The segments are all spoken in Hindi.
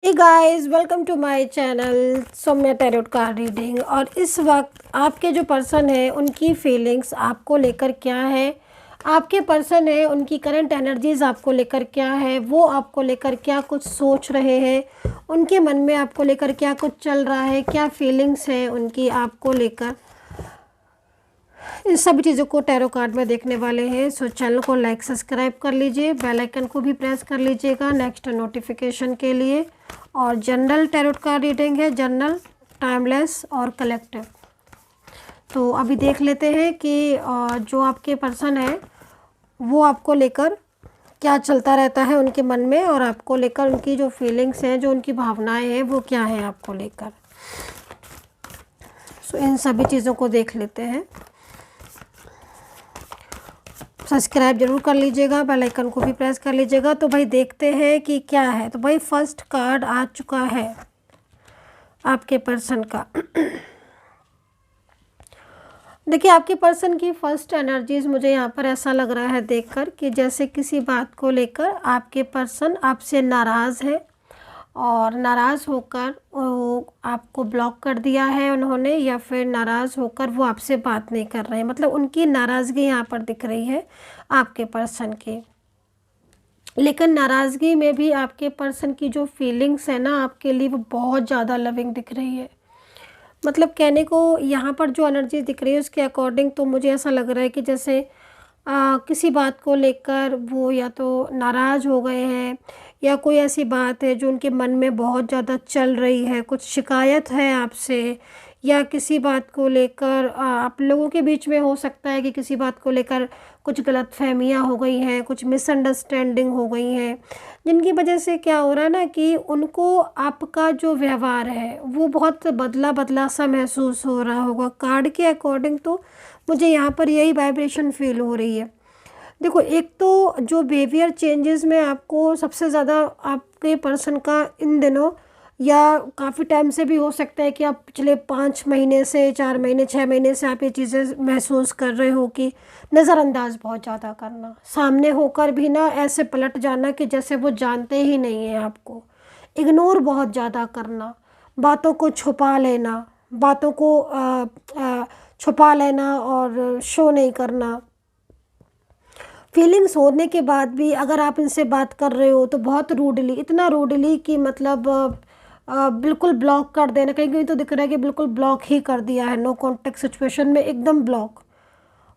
Hey guys, welcome to my channel Saumya tarot card reading. और इस वक्त आपके जो पर्सन है उनकी फीलिंग्स आपको लेकर क्या है, आपके पर्सन है उनकी करंट एनर्जीज आपको लेकर क्या है, वो आपको लेकर क्या कुछ सोच रहे हैं, उनके मन में आपको लेकर क्या कुछ चल रहा है, क्या फीलिंग्स है उनकी आपको लेकर, इन सभी चीज़ों को टैरो कार्ड में देखने वाले हैं। सो चैनल को लाइक सब्सक्राइब कर लीजिए, बेल आइकन को भी प्रेस कर लीजिएगा नेक्स्ट नोटिफिकेशन के लिए। और जनरल टैरो कार्ड रीडिंग है, जनरल, टाइमलेस और कलेक्टिव। तो अभी देख लेते हैं कि जो आपके पर्सन है वो आपको लेकर क्या चलता रहता है उनके मन में, और आपको लेकर उनकी जो फीलिंग्स हैं, जो उनकी भावनाएं हैं, वो क्या हैं आपको लेकर। सो इन सभी चीज़ों को देख लेते हैं। सब्सक्राइब जरूर कर लीजिएगा, बेल आइकन को भी प्रेस कर लीजिएगा। तो भाई देखते हैं कि क्या है। तो भाई फर्स्ट कार्ड आ चुका है आपके पर्सन का। देखिए, आपके पर्सन की फर्स्ट एनर्जीज मुझे यहाँ पर ऐसा लग रहा है देखकर कि जैसे किसी बात को लेकर आपके पर्सन आपसे नाराज़ है, और नाराज़ होकर वो आपको ब्लॉक कर दिया है उन्होंने, या फिर नाराज़ होकर वो आपसे बात नहीं कर रहे हैं। मतलब उनकी नाराज़गी यहाँ पर दिख रही है आपके पर्सन की। लेकिन नाराज़गी में भी आपके पर्सन की जो फीलिंग्स है ना आपके लिए, वो बहुत ज़्यादा लविंग दिख रही है। मतलब कहने को यहाँ पर जो एनर्जी दिख रही है उसके अकॉर्डिंग तो मुझे ऐसा लग रहा है कि जैसे किसी बात को लेकर वो या तो नाराज़ हो गए हैं, या कोई ऐसी बात है जो उनके मन में बहुत ज़्यादा चल रही है, कुछ शिकायत है आपसे, या किसी बात को लेकर आप लोगों के बीच में हो सकता है कि किसी बात को लेकर कुछ गलतफहमियां हो गई हैं, कुछ मिसअंडरस्टैंडिंग हो गई हैं, जिनकी वजह से क्या हो रहा है ना कि उनको आपका जो व्यवहार है वो बहुत बदला बदला सा महसूस हो रहा होगा। कार्ड के अकॉर्डिंग तो मुझे यहाँ पर यही वाइब्रेशन फील हो रही है। देखो, एक तो जो बिहेवियर चेंजेस में आपको सबसे ज़्यादा आपके पर्सन का इन दिनों, या काफ़ी टाइम से भी हो सकता है कि आप पिछले 5 महीने से 4 महीने 6 महीने से आप ये चीज़ें महसूस कर रहे हो कि नज़रअंदाज बहुत ज़्यादा करना, सामने होकर भी ना ऐसे पलट जाना कि जैसे वो जानते ही नहीं हैं आपको, इग्नोर बहुत ज़्यादा करना, बातों को छुपा लेना, बातों को छुपा लेना और शो नहीं करना। फीलिंग्स होने के बाद भी अगर आप इनसे बात कर रहे हो तो बहुत रूडली, इतना रूडली कि मतलब बिल्कुल ब्लॉक कर देना। कहीं कहीं तो दिख रहा है कि बिल्कुल ब्लॉक ही कर दिया है, नो कॉन्टेक्ट सिचुएशन में एकदम ब्लॉक,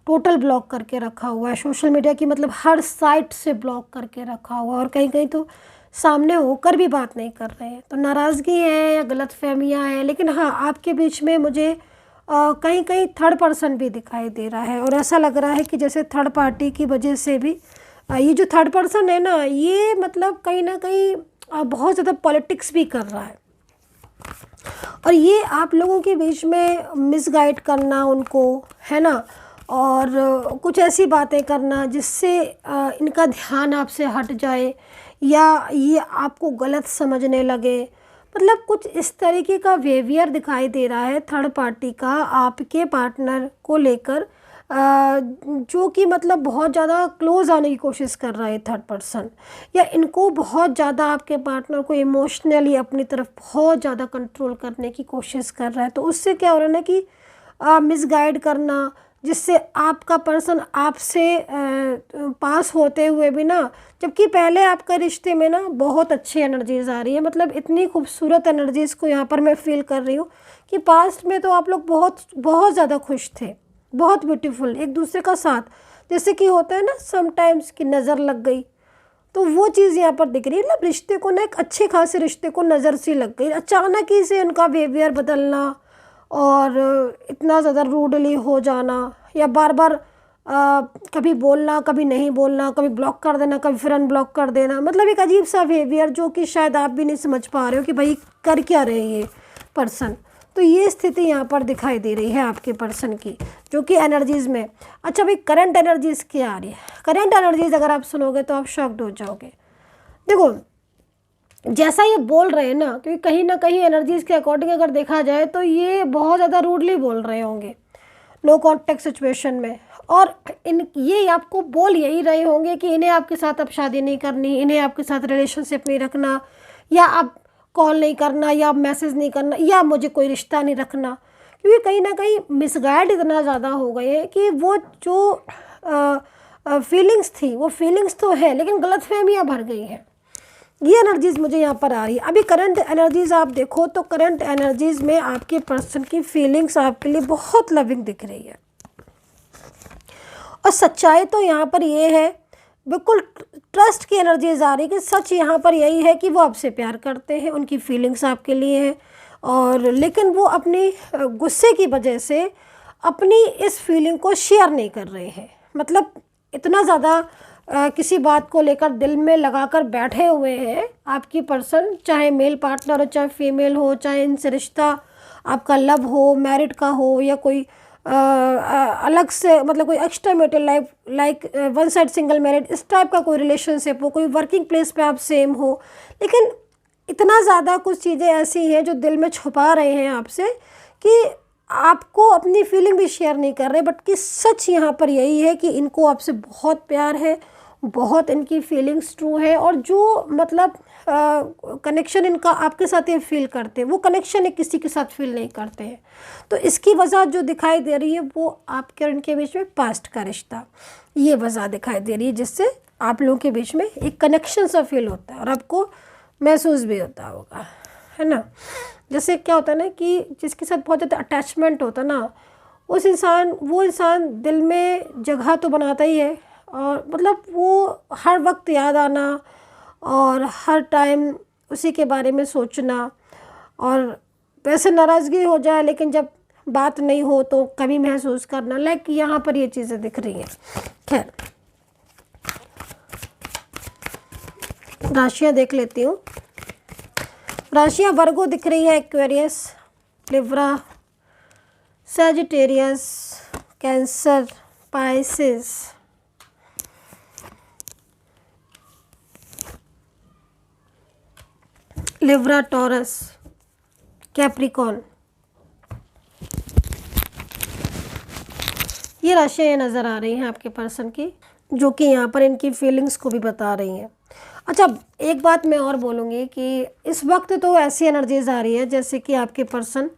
टोटल ब्लॉक करके रखा हुआ है। सोशल मीडिया की मतलब हर साइट से ब्लॉक करके रखा हुआ है, और कहीं कहीं तो सामने होकर भी बात नहीं कर रहे हैं। तो नाराज़गी है या गलतफहमियां हैं, लेकिन हाँ आपके बीच में मुझे कहीं कहीं थर्ड पर्सन भी दिखाई दे रहा है, और ऐसा लग रहा है कि जैसे थर्ड पार्टी की वजह से भी ये जो थर्ड पर्सन है ना, ये मतलब कहीं ना कहीं बहुत ज़्यादा पॉलिटिक्स भी कर रहा है, और ये आप लोगों के बीच में मिसगाइड करना उनको, है ना, और कुछ ऐसी बातें करना जिससे इनका ध्यान आपसे हट जाए, या ये आपको गलत समझने लगे। मतलब कुछ इस तरीके का बिहेवियर दिखाई दे रहा है थर्ड पार्टी का आपके पार्टनर को लेकर, जो कि मतलब बहुत ज़्यादा क्लोज आने की कोशिश कर रहा है थर्ड पर्सन, या इनको बहुत ज़्यादा आपके पार्टनर को इमोशनली अपनी तरफ बहुत ज़्यादा कंट्रोल करने की कोशिश कर रहा है। तो उससे क्या हो रहा है ना कि मिसगाइड करना, जिससे आपका पर्सन आपसे पास होते हुए भी ना, जबकि पहले आपका रिश्ते में ना बहुत अच्छी एनर्जीज आ रही है, मतलब इतनी खूबसूरत एनर्जीज़ को यहाँ पर मैं फील कर रही हूँ कि पास्ट में तो आप लोग बहुत बहुत ज़्यादा खुश थे, बहुत ब्यूटीफुल एक दूसरे का साथ, जैसे कि होता है ना समटाइम्स कि नज़र लग गई, तो वो चीज़ यहाँ पर दिख रही है। मतलब रिश्ते को ना, एक अच्छे खासे रिश्ते को नज़र सी लग गई, अचानक ही से उनका बिहेवियर बदलना, और इतना ज़्यादा रूडली हो जाना, या बार बार कभी बोलना कभी नहीं बोलना, कभी ब्लॉक कर देना कभी फिर अनब्लॉक कर देना। मतलब एक अजीब सा बिहेवियर जो कि शायद आप भी नहीं समझ पा रहे हो कि भाई कर क्या रहे ये पर्सन। तो ये स्थिति यहाँ पर दिखाई दे रही है आपके पर्सन की, जो कि एनर्जीज़ में। अच्छा भाई, करंट एनर्जीज़ क्या आ रही है? करंट एनर्जीज़ अगर आप सुनोगे तो आप शॉक्ड हो जाओगे। देखो, जैसा ये बोल रहे हैं ना, क्योंकि कहीं ना कहीं एनर्जीज़ के अकॉर्डिंग अगर देखा जाए तो ये बहुत ज़्यादा रूडली बोल रहे होंगे नो कॉन्टेक्ट सिचुएशन में, और इन ये आपको बोल यही रहे होंगे कि इन्हें आपके साथ अब शादी नहीं करनी, इन्हें आपके साथ रिलेशनशिप नहीं रखना, या आप कॉल नहीं करना या मैसेज नहीं करना या मुझे कोई रिश्ता नहीं रखना, क्योंकि कहीं ना कहीं मिसगाइड इतना ज़्यादा हो गए हैं कि वो जो फीलिंग्स थी वो फीलिंग्स तो है लेकिन गलतफहमियाँ भर गई हैं। ये एनर्जीज़ मुझे यहाँ पर आ रही है। अभी करंट एनर्जीज़ आप देखो तो करंट एनर्जीज़ में आपके पर्सन की फीलिंग्स आपके लिए बहुत लविंग दिख रही है। और सच्चाई तो यहाँ पर ये है, बिल्कुल ट्रस्ट की एनर्जीज आ रही है कि सच यहाँ पर यही है कि वो आपसे प्यार करते हैं, उनकी फीलिंग्स आपके लिए है, और लेकिन वो अपनी गुस्से की वजह से अपनी इस फीलिंग को शेयर नहीं कर रहे हैं। मतलब इतना ज़्यादा किसी बात को लेकर दिल में लगाकर बैठे हुए हैं आपकी पर्सन, चाहे मेल पार्टनर हो चाहे फीमेल हो, चाहे इनसे रिश्ता आपका लव हो, मैरिड का हो या कोई अलग से मतलब कोई extra marital life like one side single married, इस टाइप का कोई रिलेशनशिप हो, कोई वर्किंग प्लेस पे आप सेम हो, लेकिन इतना ज़्यादा कुछ चीज़ें ऐसी हैं जो दिल में छुपा रहे हैं आपसे कि आपको अपनी फीलिंग भी शेयर नहीं कर रहे, बट कि सच यहाँ पर यही है कि इनको आपसे बहुत प्यार है, बहुत इनकी फीलिंग्स ट्रू है, और जो मतलब कनेक्शन इनका आपके साथ ये फील करते हैं वो कनेक्शन एक किसी के साथ फील नहीं करते हैं। तो इसकी वजह जो दिखाई दे रही है वो आपके और इनके बीच में पास्ट का रिश्ता, ये वजह दिखाई दे रही है जिससे आप लोगों के बीच में एक कनेक्शन सा फील होता है और आपको महसूस भी होता होगा, है ना। जैसे क्या होता है ना कि जिसके साथ बहुत ज़्यादा अटैचमेंट होता है ना, वो इंसान दिल में जगह तो बनाता ही है, और मतलब वो हर वक्त याद आना और हर टाइम उसी के बारे में सोचना, और वैसे नाराज़गी हो जाए लेकिन जब बात नहीं हो तो कमी महसूस करना, लाइक यहाँ पर ये चीज़ें दिख रही हैं। खैर राशियाँ देख लेती हूँ। राशियाँ वर्गो दिख रही है, Aquarius, Libra, Sagittarius, cancer, Pisces, Libra, taurus, Capricorn, ये राशियाँ ये नज़र आ रही हैं आपके पर्सन की, जो कि यहाँ पर इनकी फीलिंग्स को भी बता रही हैं। अच्छा, एक बात मैं और बोलूँगी कि इस वक्त तो ऐसी एनर्जीज आ रही है जैसे कि आपके पर्सन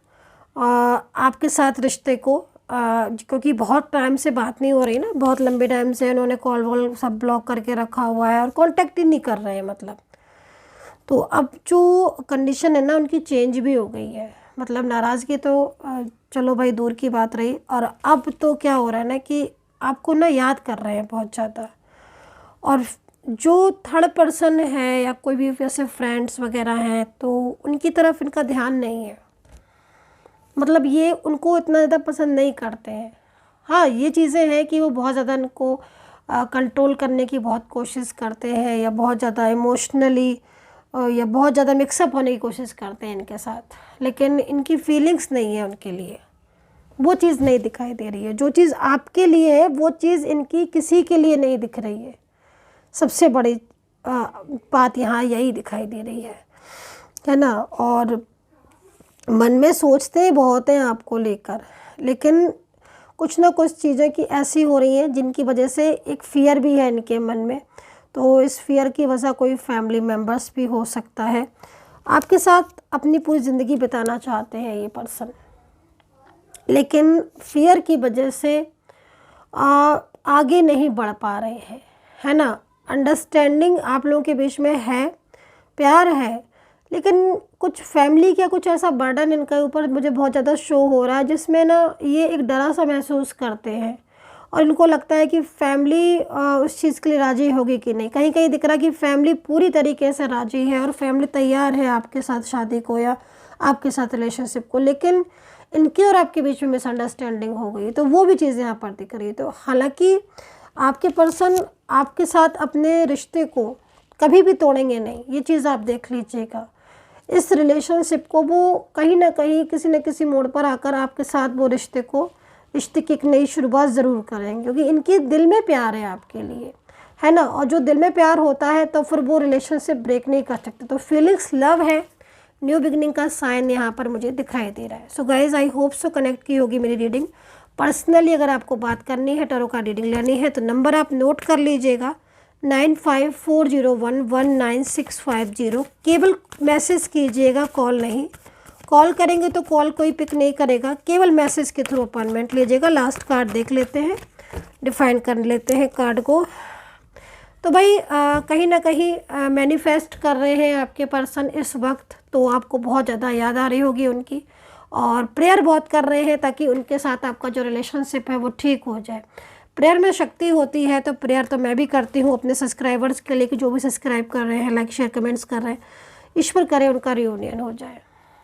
आपके साथ रिश्ते को क्योंकि बहुत टाइम से बात नहीं हो रही ना, बहुत लंबे टाइम से इन्होंने कॉल वॉल सब ब्लॉक करके रखा हुआ है और कांटेक्ट ही नहीं कर रहे हैं मतलब। तो अब जो कंडीशन है ना उनकी चेंज भी हो गई है, मतलब नाराज़गी तो चलो भाई दूर की बात रही, और अब तो क्या हो रहा है ना कि आपको ना याद कर रहे हैं बहुत ज़्यादा, और जो थर्ड पर्सन है या कोई भी वैसे फ्रेंड्स वगैरह हैं तो उनकी तरफ इनका ध्यान नहीं है, मतलब ये उनको इतना ज़्यादा पसंद नहीं करते हैं। हाँ, ये चीज़ें हैं कि वो बहुत ज़्यादा इनको कंट्रोल करने की बहुत कोशिश करते हैं, या बहुत ज़्यादा इमोशनली या बहुत ज़्यादा मिक्सअप होने की कोशिश करते हैं इनके साथ, लेकिन इनकी फीलिंग्स नहीं है उनके लिए, वो चीज़ नहीं दिखाई दे रही है। जो चीज़ आपके लिए है वो चीज़ इनकी किसी के लिए नहीं दिख रही है। सबसे बड़ी बात यहाँ यही दिखाई दे रही है ना। और मन में सोचते ही बहुत हैं आपको लेकर, लेकिन कुछ ना कुछ चीज़ें की ऐसी हो रही हैं जिनकी वजह से एक फ़ियर भी है इनके मन में, तो इस फ़ियर की वजह कोई फैमिली मेम्बर्स भी हो सकता है। आपके साथ अपनी पूरी ज़िंदगी बिताना चाहते हैं ये पर्सन, लेकिन फ़ियर की वजह से आगे नहीं बढ़ पा रहे हैं, है ना। अंडरस्टैंडिंग आप लोगों के बीच में है, प्यार है, लेकिन कुछ फैमिली का कुछ ऐसा बर्डन इनके ऊपर मुझे बहुत ज़्यादा शो हो रहा है जिसमें ना ये एक डरा सा महसूस करते हैं, और इनको लगता है कि फैमिली उस चीज़ के लिए राज़ी होगी कि नहीं। कहीं कहीं दिख रहा है कि फैमिली पूरी तरीके से राज़ी है और फैमिली तैयार है आपके साथ शादी को या आपके साथ रिलेशनशिप को, लेकिन इनके और आपके बीच में मिसअंडरस्टैंडिंग हो गई, तो वो भी चीज़ें यहाँ पर दिख रही है। तो हालांकि आपके पर्सन आपके साथ अपने रिश्ते को कभी भी तोड़ेंगे नहीं, ये चीज़ आप देख लीजिएगा। इस रिलेशनशिप को वो कहीं ना कहीं किसी न किसी मोड़ पर आकर आपके साथ वो रिश्ते की एक नई शुरुआत ज़रूर करेंगे, क्योंकि इनके दिल में प्यार है आपके लिए, है ना। और जो दिल में प्यार होता है तो फिर वो रिलेशनशिप ब्रेक नहीं कर सकते, तो फीलिंग्स लव है, न्यू बिगनिंग का साइन यहाँ पर मुझे दिखाई दे रहा है। So guys, I hope so connect की होगी मेरी रीडिंग। पर्सनली अगर आपको बात करनी है, टैरो का रीडिंग लेनी है, तो नंबर आप नोट कर लीजिएगा 9540119650। केवल मैसेज कीजिएगा, कॉल नहीं। कॉल करेंगे तो कॉल कोई पिक नहीं करेगा, केवल मैसेज के थ्रू अपॉइंटमेंट लीजिएगा। लास्ट कार्ड देख लेते हैं, डिफाइन कर लेते हैं कार्ड को। तो भाई कहीं ना कहीं मैनिफेस्ट कर रहे हैं आपके पर्सन इस वक्त, तो आपको बहुत ज़्यादा याद आ रही होगी उनकी, और प्रेयर बहुत कर रहे हैं ताकि उनके साथ आपका जो रिलेशनशिप है वो ठीक हो जाए। प्रेयर में शक्ति होती है, तो प्रेयर तो मैं भी करती हूँ अपने सब्सक्राइबर्स के लिए कि जो भी सब्सक्राइब कर रहे हैं, लाइक शेयर कमेंट्स कर रहे हैं, ईश्वर करे उनका रियूनियन हो जाए।